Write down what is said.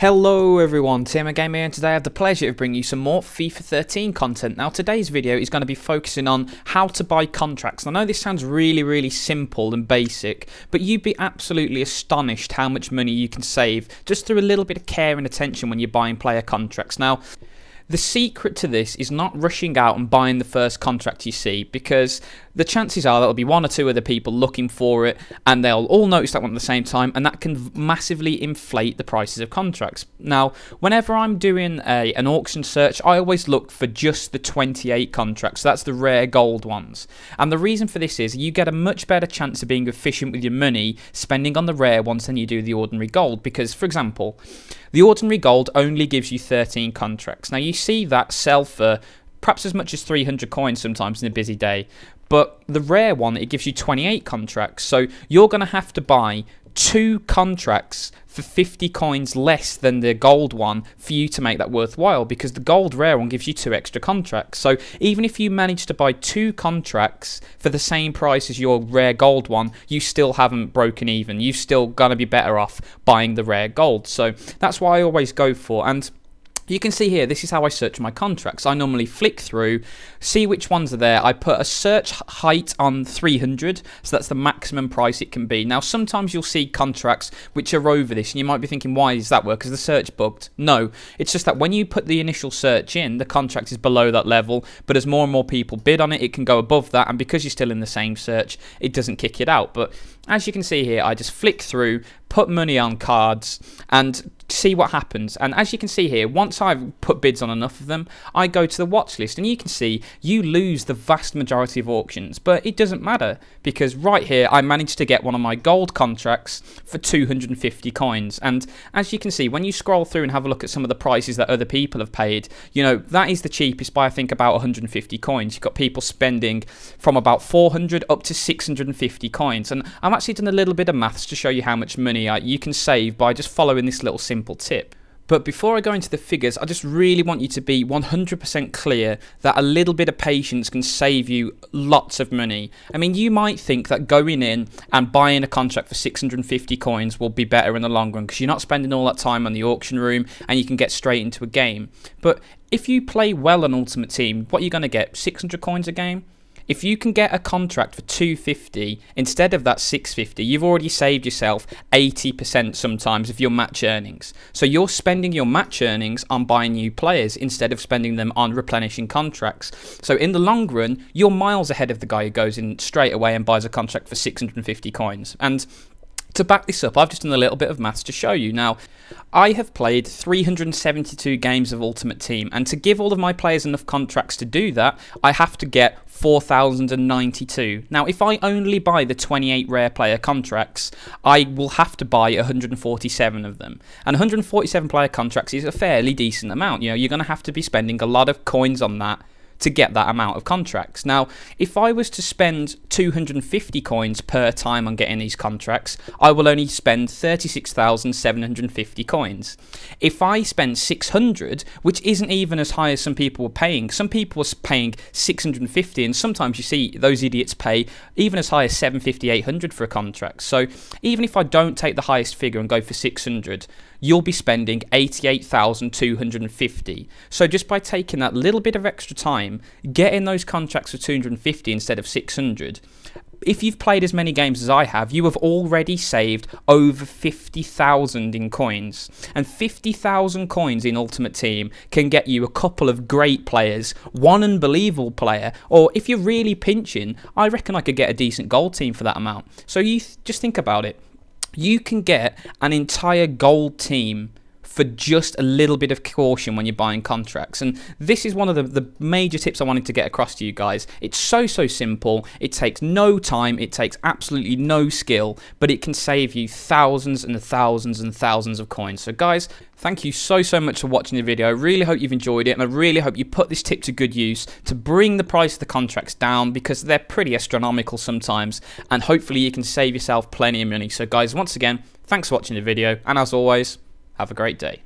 Hello everyone, TMMgamer here, and today I have the pleasure of bringing you some more FIFA 13 content. Now today's video is going to be focusing on how to buy contracts. And I know this sounds really simple and basic, but you'd be absolutely astonished how much money you can save just through a little bit of care and attention when you're buying player contracts. Now, the secret to this is not rushing out and buying the first contract you see, because the chances are there'll be one or two other people looking for it and they'll all notice that one at the same time, and that can massively inflate the prices of contracts. Now, whenever I'm doing an auction search, I always look for just the 28 contracts. So that's the rare gold ones. And the reason for this is you get a much better chance of being efficient with your money spending on the rare ones than you do the ordinary gold, because, for example, the ordinary gold only gives you 13 contracts. Now, you see that sell for perhaps as much as 300 coins sometimes in a busy day, but the rare one, it gives you 28 contracts. So you're going to have to buy 2 contracts for 50 coins less than the gold one for you to make that worthwhile, because the gold rare one gives you 2 extra contracts. So even if you manage to buy 2 contracts for the same price as your rare gold one, you still haven't broken even. You've still going to be better off buying the rare gold. So that's what I always go for. And you can see here, this is how I search my contracts. I normally flick through, see which ones are there. I put a search height on 300, so that's the maximum price it can be. Now, sometimes you'll see contracts which are over this, and you might be thinking, why does that work? Because the search bugged. No, it's just that when you put the initial search in, the contract is below that level, but as more and more people bid on it, it can go above that, and because you're still in the same search, it doesn't kick it out. But as you can see here, I just flick through, put money on cards, and see what happens. And as you can see here, once I've put bids on enough of them, I go to the watch list, and you can see you lose the vast majority of auctions, but it doesn't matter, because right here I managed to get one of my gold contracts for 250 coins. And as you can see, when you scroll through and have a look at some of the prices that other people have paid, you know, that is the cheapest by I think about 150 coins. You've got people spending from about 400 up to 650 coins, and I've actually done a little bit of maths to show you how much money you can save by just following this little simple tip. But before I go into the figures, I just really want you to be 100% clear that a little bit of patience can save you lots of money. I mean, you might think that going in and buying a contract for 650 coins will be better in the long run, because you're not spending all that time on the auction room and you can get straight into a game. But if you play well on Ultimate Team, what are you going to get? 600 coins a game? If you can get a contract for 250 instead of that 650, you've already saved yourself 80% sometimes of your match earnings. So you're spending your match earnings on buying new players instead of spending them on replenishing contracts. So in the long run, you're miles ahead of the guy who goes in straight away and buys a contract for 650 coins. And to back this up, I've just done a little bit of maths to show you. Now, I have played 372 games of Ultimate Team, and to give all of my players enough contracts to do that, I have to get 4,092. Now, if I only buy the 28 rare player contracts, I will have to buy 147 of them. And 147 player contracts is a fairly decent amount. You know, you're going to have to be spending a lot of coins on that to get that amount of contracts. Now, if I was to spend 250 coins per time on getting these contracts, I will only spend 36,750 coins. If I spend 600, which isn't even as high as some people were paying, some people were paying 650, and sometimes you see those idiots pay even as high as 750, 800 for a contract. So even if I don't take the highest figure and go for 600, you'll be spending 88,250. So just by taking that little bit of extra time, getting those contracts for 250 instead of 600, if you've played as many games as I have, you have already saved over 50,000 in coins. And 50,000 coins in Ultimate Team can get you a couple of great players, one unbelievable player, or if you're really pinching, I reckon I could get a decent gold team for that amount. So you just think about it. You can get an entire gold team for just a little bit of caution when you're buying contracts. And this is one of the major tips I wanted to get across to you guys. It's so simple. It takes no time. It takes absolutely no skill, but it can save you thousands and thousands and thousands of coins. So guys, thank you so much for watching the video. I really hope you've enjoyed it, and I really hope you put this tip to good use to bring the price of the contracts down, because they're pretty astronomical sometimes, and hopefully you can save yourself plenty of money. So guys, once again, thanks for watching the video, and as always, have a great day.